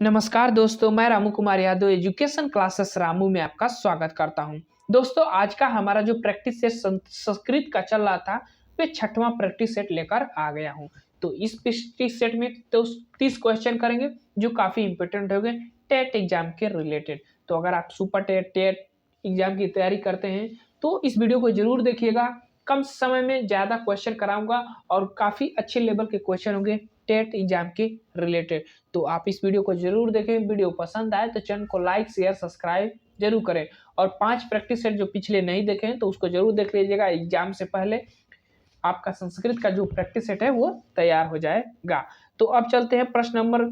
नमस्कार दोस्तों, मैं रामू कुमार यादव एजुकेशन क्लासेस रामू में आपका स्वागत करता हूं। दोस्तों, आज का हमारा जो प्रैक्टिस सेट संस्कृत का चल रहा था वे 6वां प्रैक्टिस सेट लेकर आ गया हूं। तो इस प्रैक्टिस सेट में तो 30 क्वेश्चन करेंगे जो काफ़ी इंपॉर्टेंट होंगे टेट एग्जाम के रिलेटेड। तो अगर आप सुपर टेट एग्जाम की तैयारी करते हैं तो इस वीडियो को जरूर देखिएगा। कम समय में ज़्यादा क्वेश्चन कराऊंगा और काफ़ी अच्छे लेवल के क्वेश्चन होंगे टेट एग्जाम के रिलेटेड। तो आप इस वीडियो को जरूर देखें। वीडियो पसंद आए तो चैनल को लाइक शेयर सब्सक्राइब जरूर करें और 5 प्रैक्टिस सेट जो पिछले नहीं देखे हैं तो उसको जरूर देख लीजिएगा। एग्जाम से पहले आपका संस्कृत का जो प्रैक्टिस सेट है वो तैयार हो जाएगा। तो अब चलते हैं प्रश्न नंबर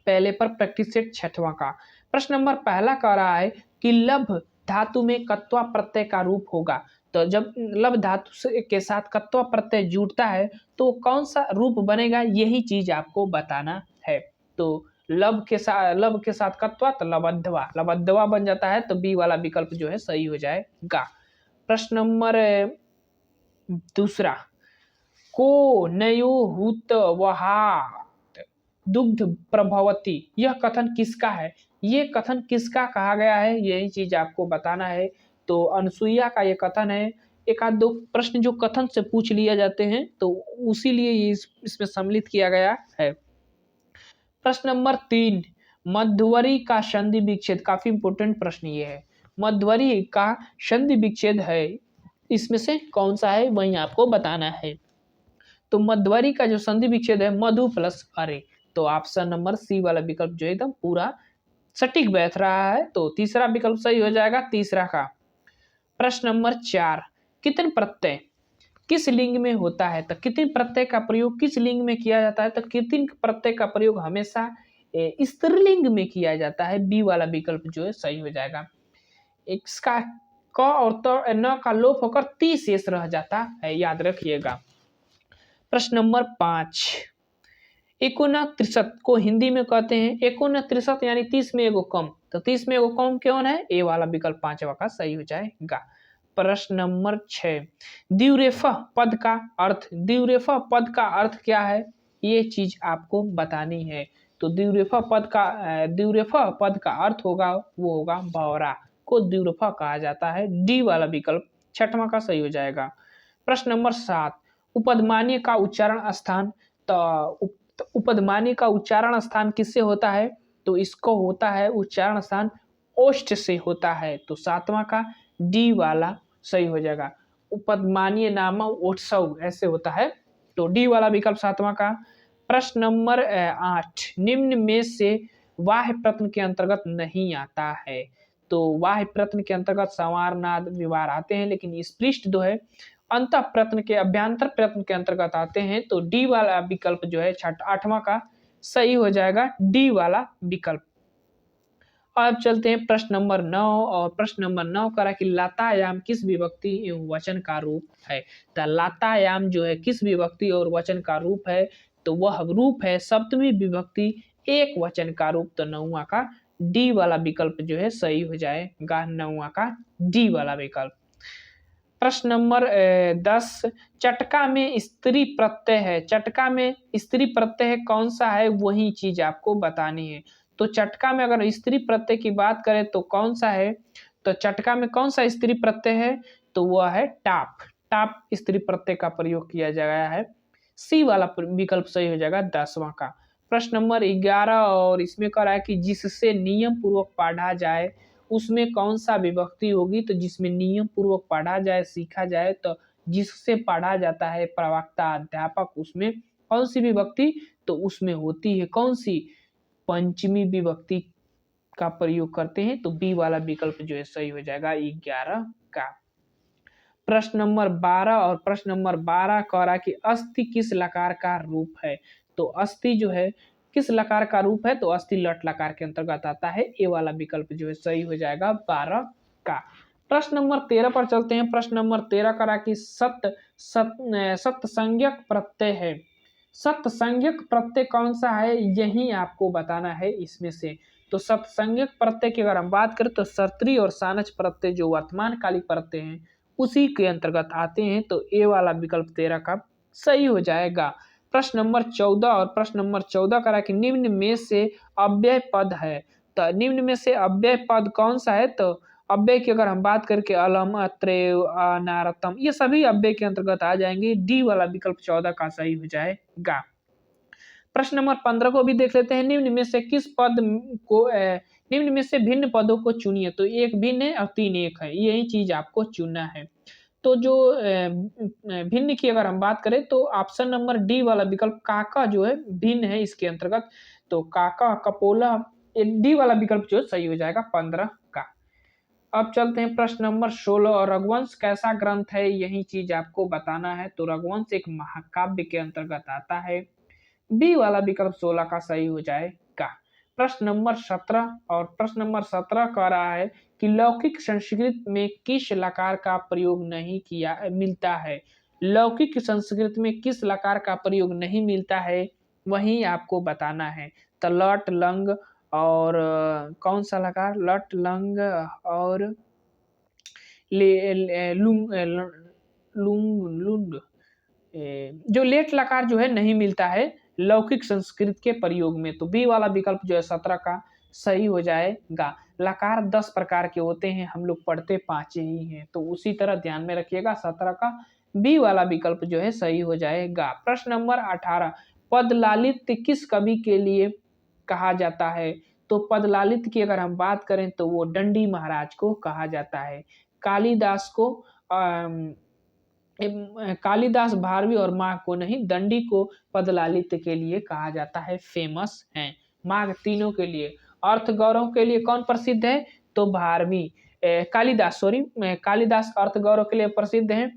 पहले पर, प्रैक्टिस सेट 6वां का। प्रश्न नंबर पहला कह रहा है कि लभ धातु में कत्वा प्रत्यय का रूप होगा। तो जब लभ धातु के साथ कत्वा प्रत्यय जुड़ता है तो कौन सा रूप बनेगा, यही चीज आपको बताना है। तो लभ के साथ कत्वा तो लबद्धवा बन जाता है। तो बी वाला विकल्प जो है सही हो जाएगा। प्रश्न नंबर दूसरा, को नयो हुत वहा दुग्ध प्रभवती, यह कथन किसका है? ये कथन किसका कहा गया है, यही चीज आपको बताना है। तो अनुसुईया का ये कथन है। एक आध दो प्रश्न जो कथन से पूछ लिया जाते हैं तो उसी लिए ये इसमें सम्मिलित किया गया है। प्रश्न नंबर 3, मध्वरी का संधि विच्छेद, काफी इंपोर्टेंट प्रश्न ये है। मध्वरी का संधि विच्छेद है, इसमें से कौन सा है वही आपको बताना है। तो मध्वरी का जो संधि विच्छेद है मधु प्लस अरे। तो ऑप्शन नंबर सी वाला विकल्प जो एकदम पूरा सटीक बैठ रहा है। तो तीसरा विकल्प सही हो जाएगा, तीसरा का। प्रश्न नंबर 4, कितन प्रत्यय किस लिंग में होता है? तो कितन प्रत्यय का प्रयोग किस लिंग में किया जाता है? तो कितन प्रत्यय का प्रयोग हमेशा स्त्रीलिंग में किया जाता है। बी वाला विकल्प जो है सही हो जाएगा। इसका क और त न का लोप होकर ती शेष रह जाता है, याद रखिएगा। प्रश्न नंबर 5, 69 को हिंदी में कहते हैं 69 यानी 30 में एगो कम। तो 30 में एगो कम कौन है? ए वाला विकल्प 5वां का सही हो जाएगा। प्रश्न नंबर 6, द्विरेफा पद का अर्थ, द्विरेफा पद का अर्थ क्या है, ये चीज आपको बतानी है। तो द्विरेफा पद का अर्थ होगा वो होगा भौरा, को द्विरेफा कहा जाता है। डी वाला विकल्प 6वां का सही हो जाएगा। प्रश्न नंबर 7, उपदमान्य का उच्चारण स्थान। तो उपदमान्य का उच्चारण स्थान किससे होता है? तो इसको होता है उच्चारण स्थान ओष्ठ से होता है। तो 7वां का डी वाला सही हो जाएगा। उपदमान्य नाम ओत्सव ऐसे होता है। तो डी वाला विकल्प 7वां का। प्रश्न नंबर 8, निम्न में से वाह्य प्रश्न के अंतर्गत नहीं आता है। तो वाह्य प्रश्न के अंतर्गत संवार नाद विवार आते हैं, लेकिन स्पृष्ट जो है अंतः प्रश्न के अभ्यंतर प्रश्न के अंतर्गत आते हैं। तो डी वाला विकल्प जो है 8वां का सही हो जाएगा, डी वाला विकल्प। अब चलते हैं प्रश्न नंबर 9, और प्रश्न नंबर 9 करा कि लतायाम किस विभक्ति एवं वचन का रूप है। तो लतायाम जो है किस विभक्ति और वचन का रूप है? तो वह रूप है सप्तमी विभक्ति एक वचन का रूप। तो 9वां का डी वाला विकल्प जो है सही हो जाएगा, 9वां का डी वाला विकल्प। प्रश्न नंबर 10, चटका में स्त्री प्रत्यय है। चटका में स्त्री प्रत्यय है, कौन सा है वही चीज आपको बतानी है। तो चटका में अगर स्त्री प्रत्यय की बात करें तो कौन सा है? तो चटका में कौन सा स्त्री प्रत्यय है? तो वह है टाप। टाप स्त्री प्रत्यय का प्रयोग किया गया है। सी वाला विकल्प सही हो जाएगा, 10वां का। प्रश्न नंबर 11, और इसमें कह रहा है कि जिससे नियम पूर्वक पढ़ा जाए उसमें कौन सा विभक्ति होगी। तो जिसमें नियम पूर्वक पढ़ा जाए सीखा जाए, तो जिससे पढ़ा जाता है प्रवक्ता अध्यापक, उसमें कौन सी विभक्ति? तो उसमें होती है कौन सी? पंचमी विभक्ति का प्रयोग करते हैं। तो बी वाला विकल्प जो है सही हो जाएगा, 11 का। प्रश्न नंबर 12, और प्रश्न नंबर 12 कह रहा कि अस्थि किस लकार का रूप है। तो अस्थि जो है किस लकार का रूप है? तो अस्थि लट लकार के अंतर्गत आता है। ए वाला विकल्प जो है सही हो जाएगा, 12 का। प्रश्न नंबर 13 पर चलते हैं। प्रश्न नंबर 13 करा कि सत्संज्ञक प्रत्यय है। सत्संज्ञक प्रत्यय कौन सा है, यही आपको बताना है इसमें से। तो सत्संज्ञक प्रत्यय की अगर हम बात करें तो सर्त्री और सानच प्रत्यय जो वर्तमान कालिक प्रत्यय हैं उसी के अंतर्गत आते हैं। तो ए वाला विकल्प 13 का सही हो जाएगा। प्रश्न नंबर 14 और प्रश्न नंबर 14 करा कि निम्न में से अव्यय पद है। तो निम्न में से अव्यय पद कौन सा है? तो अव्यय की अगर हम बात करके अलम, अत्रेव, अनारतम, ये सभी अव्यय के अंतर्गत आ जाएंगे। डी वाला विकल्प 14 का सही हो जाएगा। प्रश्न नंबर 15 को भी देख लेते हैं। निम्न में से किस पद को निम्न में से भिन्न पदों को चुनिए। तो एक भिन्न है और 3 एक है, यही चीज आपको चुनना है। तो जो भिन्न की अगर हम बात करें तो ऑप्शन नंबर डी वाला विकल्प काका जो है भिन्न है इसके अंतर्गत। तो काका, कपोला, डी वाला विकल्प जो सही हो जाएगा 15 का। अब चलते हैं प्रश्न नंबर 16 और रघुवंश कैसा ग्रंथ है, यही चीज आपको बताना है। तो रघुवंश एक महाकाव्य के अंतर्गत आता है। बी वाला विकल्प 16 का सही हो जाएगा। प्रश्न नंबर 17 और प्रश्न नंबर 17 कह रहा है कि लौकिक संस्कृत में किस लकार का प्रयोग नहीं किया मिलता है। लौकिक संस्कृत में किस लकार का प्रयोग नहीं मिलता है, वही आपको बताना है। तो लट, लंग और कौन सा लकार? लट, लंग और लुंग, लुंग, लुंड। जो लेट लकार जो है नहीं मिलता है लौकिक संस्कृत के प्रयोग में। तो बी वाला विकल्प जो है 17 का सही हो जाएगा। लकार 10 प्रकार के होते हैं, हम लोग पढ़ते 5 ही हैं, तो उसी तरह ध्यान में रखिएगा। 17 का बी वाला विकल्प जो है सही हो जाएगा। प्रश्न नंबर 18 पदलालित किस कवि के लिए कहा जाता है। तो पदलालित की अगर हम बात करें तो वो दंडी महाराज को कहा जाता है। कालिदास को कालिदास, भारवी और माघ को नहीं, दंडी को पदलालित के लिए कहा जाता है, फेमस हैं। माघ तीनों के लिए। अर्थ गौरव के लिए कौन प्रसिद्ध है? तो भारवी, कालिदास, कालिदास अर्थ गौरव के लिए प्रसिद्ध है।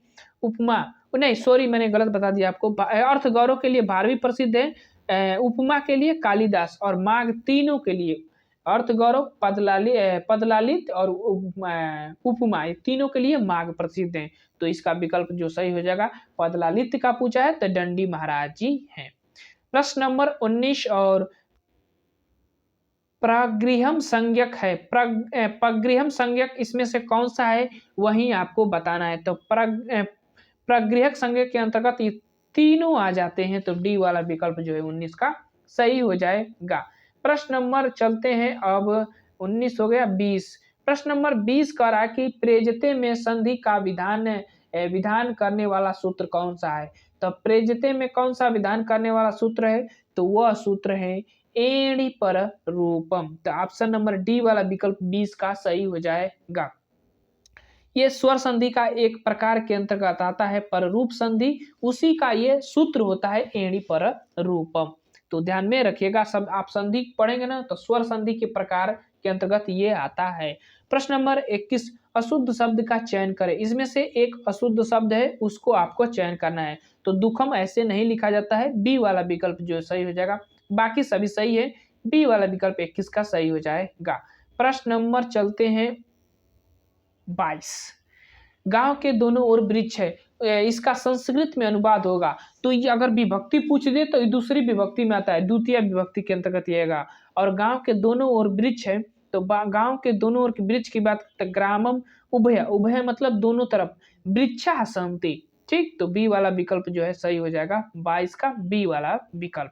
उपमा, नहीं सॉरी मैंने गलत बता दिया आपको, अर्थ गौरव के लिए भारवी प्रसिद्ध है, उपमा के लिए कालिदास और माघ तीनों के लिए अर्थ गौरव, पदलालित और उपमा, तीनों के लिए माघ प्रसिद्ध हैं। तो इसका विकल्प जो सही हो जाएगा, पदलालित का पूछा है तो दंडी महाराज जी हैं। प्रश्न नंबर 19 और प्रगृहम संज्ञक है। प्रगृहम संज्ञक इसमें से कौन सा है, वही आपको बताना है। तो प्रगृहक संज्ञक के अंतर्गत ये तीनों आ जाते हैं। तो डी वाला विकल्प जो है 19 का सही हो जाएगा। प्रश्न नंबर चलते हैं, अब 19 हो गया, 20। प्रश्न नंबर 20 कह रहा है कि प्रेजते में संधि का विधान करने वाला सूत्र कौन सा है। तो प्रेजते में कौन सा विधान करने वाला सूत्र है? तो वह सूत्र है एणि पर रूपम। तो ऑप्शन नंबर डी वाला विकल्प 20 का सही हो जाएगा। ये स्वर संधि का एक प्रकार के अंतर्गत आता है, पर रूप संधि उसी का ये सूत्र होता है एणि पर रूपम। तो ध्यान में रखिएगा, सब आप संधि पढ़ेंगे ना तो स्वर संधि के प्रकार के अंतर्गत ये आता है। प्रश्न नंबर 21 अशुद्ध शब्द का चयन करें। इसमें से एक अशुद्ध शब्द है, उसको आपको चयन करना है। तो दुखम ऐसे नहीं लिखा जाता है, बी वाला विकल्प जो सही हो जाएगा। बाकी सभी सही है, बी वाला विकल्प 21 का सही हो जाएगा। प्रश्न नंबर चलते हैं 22। गांव के दोनों ओर वृक्ष है, इसका संस्कृत में अनुवाद होगा। तो ये अगर विभक्ति पूछ दे तो दूसरी विभक्ति में आता है, द्वितीय विभक्ति के अंतर्गत आएगा। और गांव के दोनों ओर वृक्ष है, तो गांव के दोनों ओर वृक्ष की बात करते ग्रामम उभय, उभय मतलब दोनों तरफ, वृक्षा संति, ठीक। तो बी वाला विकल्प जो है सही हो जाएगा, 22 का बी वाला विकल्प।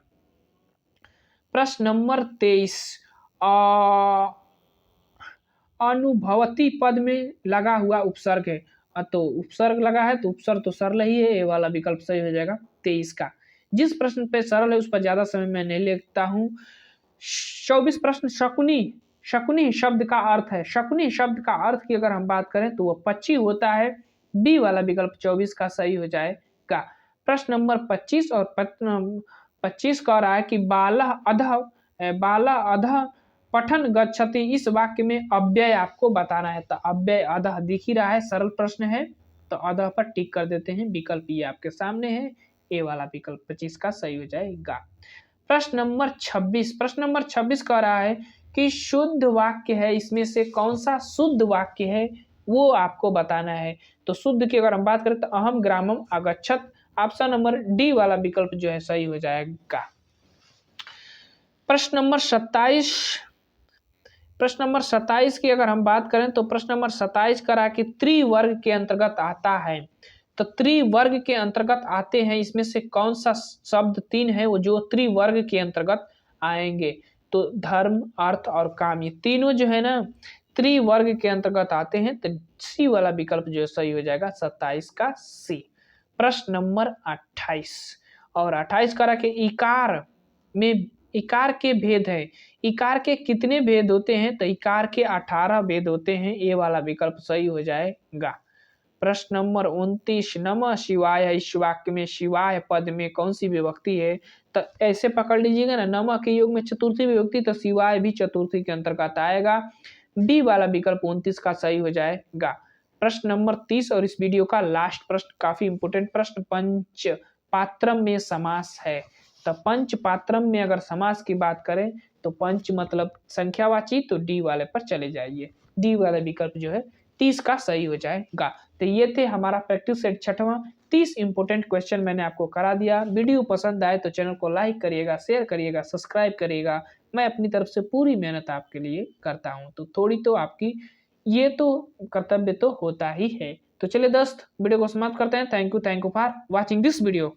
प्रश्न नंबर 23 अनुभवती पद में लगा हुआ उपसर्ग है। तो उपसर्ग लगा है तो उपसर्ग तो सरल ही है, ये वाला विकल्प सही हो जाएगा 23 का। जिस प्रश्न पे सरल है उस पर ज्यादा समय मैं नहीं लेता हूँ। 24 प्रश्न शकुनी, शकुनी शब्द का अर्थ है। शकुनी शब्द का अर्थ की अगर हम बात करें तो वह पक्षी होता है, बी वाला विकल्प 24 का सही हो जाएगा। प्रश्न नंबर 25 और 25 कह रहा है कि बाला अधः पठन गच्छति, इस वाक्य में अव्यय आपको बताना है। तो अव्यय अधः दिख ही रहा है, सरल प्रश्न है, तो अधः पर टिक कर देते हैं। विकल्प ये आपके सामने है, ए वाला विकल्प 25 का सही हो जाएगा। प्रश्न नंबर 26, प्रश्न नंबर 26 कह रहा है कि शुद्ध वाक्य है, इसमें से कौन सा शुद्ध वाक्य है वो आपको बताना है। तो शुद्ध की अगर हम बात करें तो अहम ग्रामम अगच्छत, ऑप्शन नंबर डी वाला विकल्प जो है सही हो जाएगा। प्रश्न नंबर 27, प्रश्न नंबर 27 की अगर हम बात करें तो प्रश्न नंबर 27 करा कि त्रिवर्ग के अंतर्गत आता है। तो त्रिवर्ग के अंतर्गत आते हैं, इसमें से कौन सा शब्द 3 है वो जो त्रिवर्ग के अंतर्गत आएंगे? तो धर्म, अर्थ और काम, ये तीनों जो है ना त्रिवर्ग के अंतर्गत आते हैं। तो सी वाला विकल्प जो सही हो जाएगा 27 का सी। प्रश्न नंबर 28 और 28 करा के इकार में इकार के भेद है। इकार के कितने भेद होते हैं? तो इकार के 18 भेद होते हैं। ए वाला विकल्प सही हो जाएगा। प्रश्न नंबर 29 नमः शिवाय, इस वाक्य में शिवाय पद में कौन सी विभक्ति है? तो ऐसे पकड़ लीजिएगा ना, नमः के योग में चतुर्थी विभक्ति, तो शिवाय भी चतुर्थी के अंतर्गत आएगा। डी वाला विकल्प 29 का सही हो जाएगा। प्रश्न नंबर 30 और इस वीडियो का लास्ट प्रश्न, काफी इंपोर्टेंट प्रश्न, पंच पात्रम में समास है। तो पंच पात्रम में अगर समास की बात करें तो पंच मतलब संख्यावाची, तो डी वाले पर चले जाइए। डी वाला विकल्प जो है 30 का सही हो जाएगा। तो ये थे हमारा प्रैक्टिस सेट 6वां। 30 इंपोर्टेंट क्वेश्चन मैंने आपको करा दिया। वीडियो पसंद आए तो चैनल को लाइक करिएगा, शेयर करिएगा, सब्सक्राइब करिएगा। मैं अपनी तरफ से पूरी मेहनत आपके लिए करता हूँ, तो थोड़ी तो आपकी ये तो कर्तव्य तो होता ही है। तो चलिए दोस्त, वीडियो को समाप्त करते हैं। Thank you for watching this video.